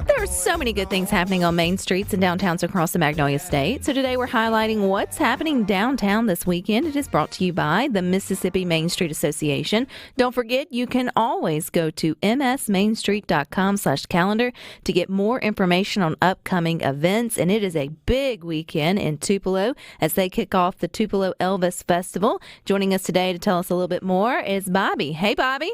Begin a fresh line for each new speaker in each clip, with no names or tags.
There are so many good things happening on main streets and downtowns across the Magnolia State. So today we're highlighting what's happening downtown this weekend. It is brought to you by the Mississippi Main Street Association. Don't forget, you can always go to msmainstreet.com/calendar to get more information on upcoming events. And it is a big weekend in Tupelo as they kick off the Tupelo Elvis Festival. Joining us today to tell us a little bit more is Bobby. Hey, Bobby.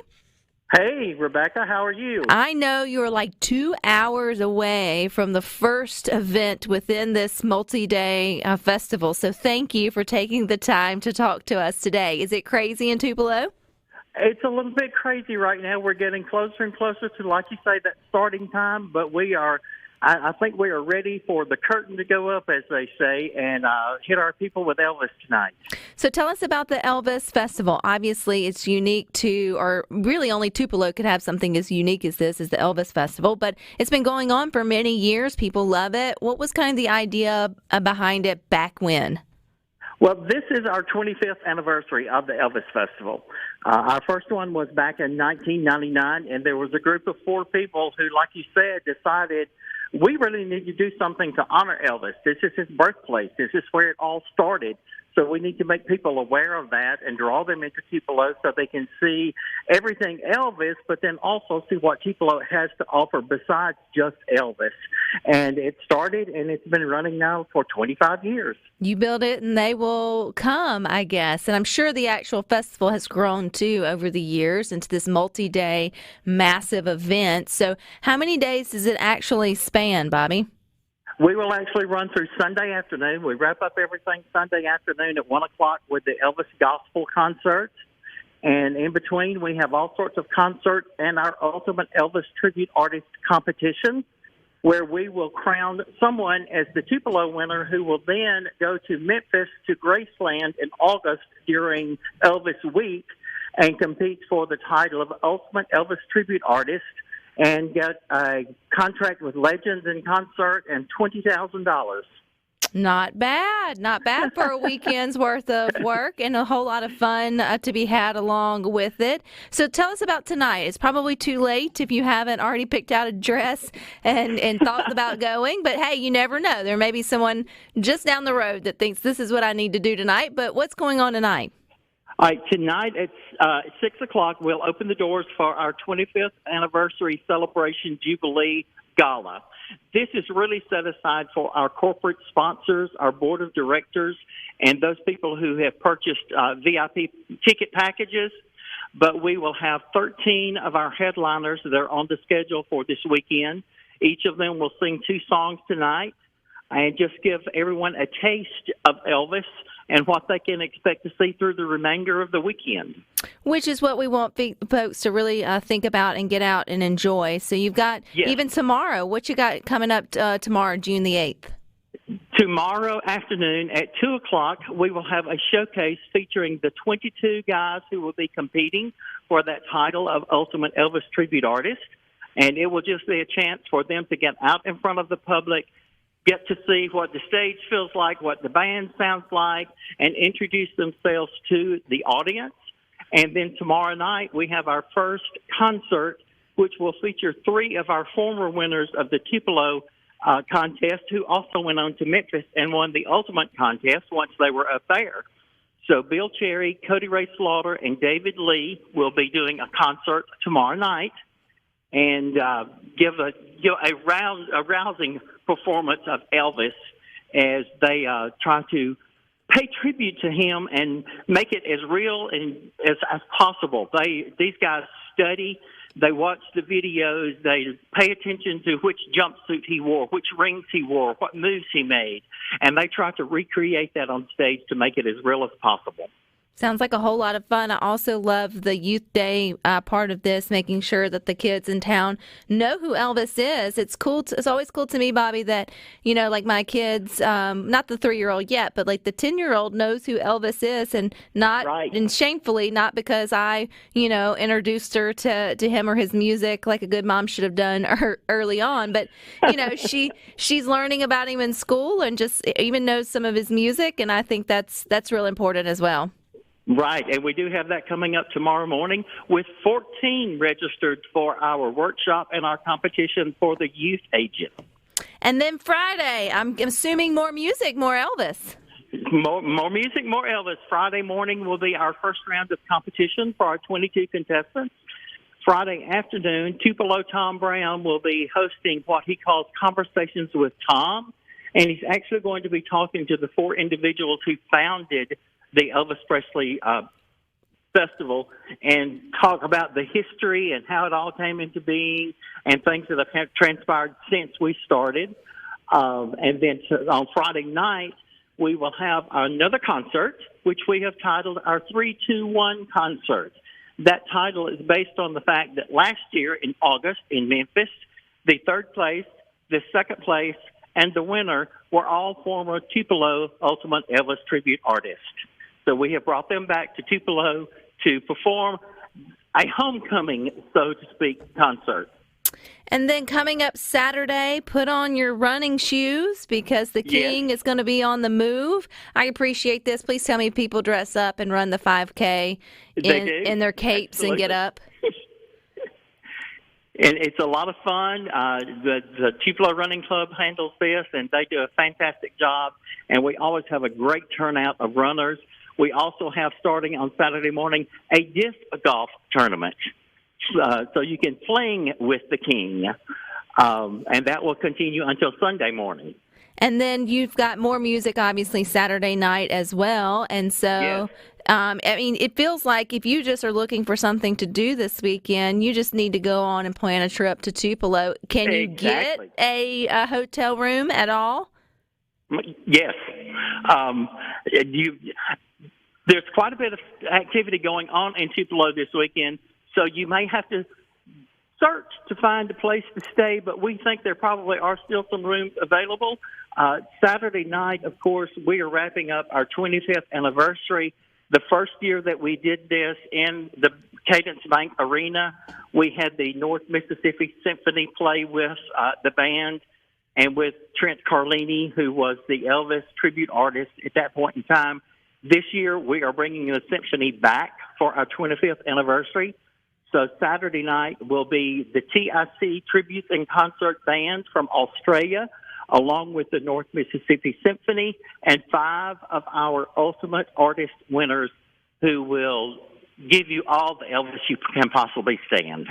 Hey, Rebecca, how are you?
I know you're like 2 hours away from the first event within this multi-day festival, so thank you for taking the time to talk to us today. Is it crazy in Tupelo?
It's a little bit crazy right now. We're getting closer and closer to, like you say, that starting time, but I think we are ready for the curtain to go up, as they say, and hit our people with Elvis tonight.
So tell us about the Elvis Festival. Obviously, it's unique to, or really only Tupelo could have something as unique as this, as the Elvis Festival, but it's been going on for many years. People love it. What was kind of the idea behind it back when?
Well, this is our 25th anniversary of the Elvis Festival. Our first one was back in 1999, and there was a group of 4 people who, like you said, decided we really need to do something to honor Elvis. This is his birthplace. This is where it all started. So we need to make people aware of that and draw them into Tupelo so they can see everything Elvis, but then also see what Tupelo has to offer besides just Elvis. And it started, and it's been running now for 25 years.
You build it, and they will come, I guess. And I'm sure the actual festival has grown, too, over the years into this multi-day massive event. So how many days does it actually span, Bobby?
We will actually run through Sunday afternoon. We wrap up everything Sunday afternoon at 1 o'clock with the Elvis Gospel Concert. And in between, we have all sorts of concerts and our Ultimate Elvis Tribute Artist Competition, where we will crown someone as the Tupelo winner who will then go to Memphis to Graceland in August during Elvis Week and compete for the title of Ultimate Elvis Tribute Artist and get a contract with Legends in Concert and $20,000.
Not bad. Not bad for a weekend's worth of work and a whole lot of fun to be had along with it. So tell us about tonight. It's probably too late if you haven't already picked out a dress and thought about going. But, hey, you never know. There may be someone just down the road that thinks this is what I need to do tonight. But what's going on tonight?
All right, tonight at 6 o'clock, we'll open the doors for our 25th anniversary celebration Jubilee Gala. This is really set aside for our corporate sponsors, our board of directors, and those people who have purchased VIP ticket packages. But we will have 13 of our headliners that are on the schedule for this weekend. Each of them will sing 2 songs tonight and just give everyone a taste of Elvis and what they can expect to see through the remainder of the weekend.
Which is what we want folks to really think about and get out and enjoy. So you've got even tomorrow. What you got coming up tomorrow, June the 8th?
Tomorrow afternoon at 2 o'clock, we will have a showcase featuring the 22 guys who will be competing for that title of Ultimate Elvis Tribute Artist. And it will just be a chance for them to get out in front of the public, get to see what the stage feels like, what the band sounds like, and introduce themselves to the audience. And then tomorrow night, we have our first concert, which will feature 3 of our former winners of the Tupelo contest, who also went on to Memphis and won the Ultimate contest once they were up there. So Bill Cherry, Cody Ray Slaughter, and David Lee will be doing a concert tomorrow night and give a rousing performance of Elvis as they try to pay tribute to him and make it as real and as possible. These guys study, they watch the videos, they pay attention to which jumpsuit he wore, which rings he wore, what moves he made, and they try to recreate that on stage to make it as real as possible.
Sounds like a whole lot of fun. I also love the Youth Day part of this, making sure that the kids in town know who Elvis is. It's cool. It's always cool to me, Bobby, that, you know, like my kids, not the 3-year-old yet, but like the 10-year-old knows who Elvis is, and not, and shamefully, not because I, introduced her to him or his music like a good mom should have done early on. But, she's learning about him in school and just even knows some of his music. And I think that's real important as well.
Right, and we do have that coming up tomorrow morning with 14 registered for our workshop and our competition for the youth ages.
And then Friday, I'm assuming more music, more Elvis.
More music, more Elvis. Friday morning will be our first round of competition for our 22 contestants. Friday afternoon, Tupelo Tom Brown will be hosting what he calls Conversations with Tom, and he's actually going to be talking to the 4 individuals who founded the Elvis Presley Festival and talk about the history and how it all came into being and things that have transpired since we started. And then on Friday night, we will have another concert, which we have titled our 3-2-1 concert. That title is based on the fact that last year in August in Memphis, the third place, the second place, and the winner were all former Tupelo Ultimate Elvis tribute artists. So we have brought them back to Tupelo to perform a homecoming, so to speak, concert.
And then coming up Saturday, put on your running shoes because the King is going to be on the move. I appreciate this. Please tell me if people dress up and run the 5K in their capes and get up.
And it's a lot of fun. The Tupelo Running Club handles this, and they do a fantastic job. And we always have a great turnout of runners. We also have, starting on Saturday morning, a disc golf tournament. So you can fling with the King, and that will continue until Sunday morning.
And then you've got more music, obviously, Saturday night as well. And so, I mean, it feels like if you just are looking for something to do this weekend, you just need to go on and plan a trip to Tupelo. Can you get a hotel room at all?
Yes. There's quite a bit of activity going on in Tupelo this weekend. So you may have to search to find a place to stay, but we think there probably are still some rooms available. Saturday night, of course, we are wrapping up our 25th anniversary. The first year that we did this in the Cadence Bank Arena, we had the North Mississippi Symphony play with the band and with Trent Carlini, who was the Elvis tribute artist at that point in time. This year, we are bringing the symphony back for our 25th anniversary. So Saturday night will be the TIC Tribute and Concert Band from Australia, along with the North Mississippi Symphony, and 5 of our Ultimate Artist winners who will give you all the Elvis you can possibly stand.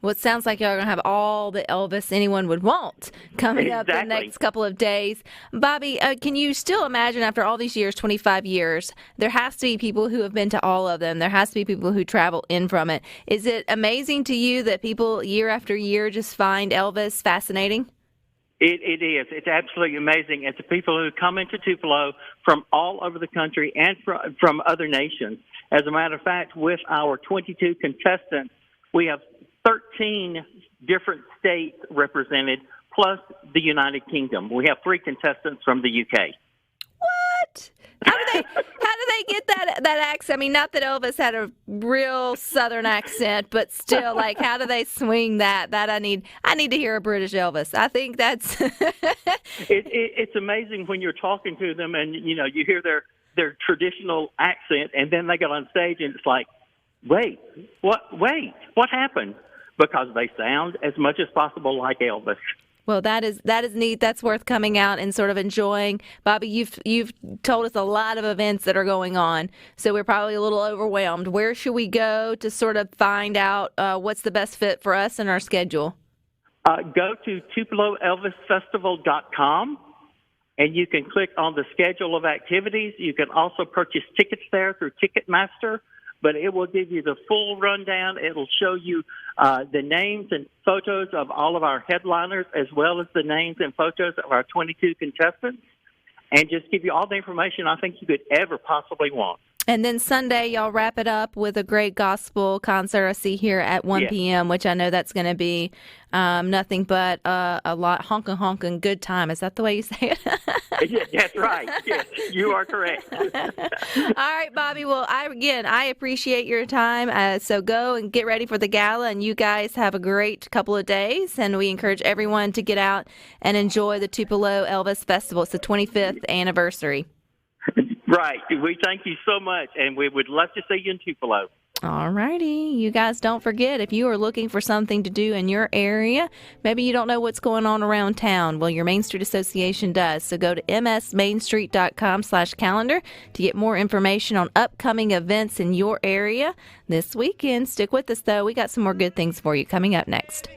Well, it sounds like y'all are going to have all the Elvis anyone would want coming up the next couple of days. Bobby, can you still imagine after all these years, 25 years, there has to be people who have been to all of them. There has to be people who travel in from it. Is it amazing to you that people year after year just find Elvis fascinating?
It is. It's absolutely amazing. It's the people who come into Tupelo from all over the country and from other nations. As a matter of fact, with our 22 contestants, we have 13 different states represented, plus the United Kingdom. We have 3 contestants from the UK.
What? How do they get that accent? I mean, not that Elvis had a real Southern accent, but still, like, how do they swing that? That I need to hear a British Elvis. I think that's
it's amazing when you're talking to them and you hear their traditional accent, and then they get on stage and it's like, wait, what happened? Because they sound as much as possible like Elvis.
Well, that is neat. That's worth coming out and sort of enjoying. Bobby, you've told us a lot of events that are going on, so we're probably a little overwhelmed. Where should we go to sort of find out what's the best fit for us and our schedule?
Go to TupeloElvisFestival.com, and you can click on the schedule of activities. You can also purchase tickets there through Ticketmaster. But it will give you the full rundown. It'll show you the names and photos of all of our headliners, as well as the names and photos of our 22 contestants, and just give you all the information I think you could ever possibly want.
And then Sunday, y'all wrap it up with a great gospel concert I see here at 1 p.m., which I know that's going to be nothing but a lot honkin' good time. Is that the way you say it?
Yeah, that's right. Yes, you are correct.
All right, Bobby. Well, I appreciate your time. So go and get ready for the gala, and you guys have a great couple of days. And we encourage everyone to get out and enjoy the Tupelo Elvis Festival. It's the 25th anniversary.
Right. We thank you so much, and we would love to see you in Tupelo.
All righty. You guys don't forget, if you are looking for something to do in your area, maybe you don't know what's going on around town. Well, your Main Street Association does. So go to msmainstreet.com/calendar to get more information on upcoming events in your area this weekend. Stick with us, though. We got some more good things for you coming up next.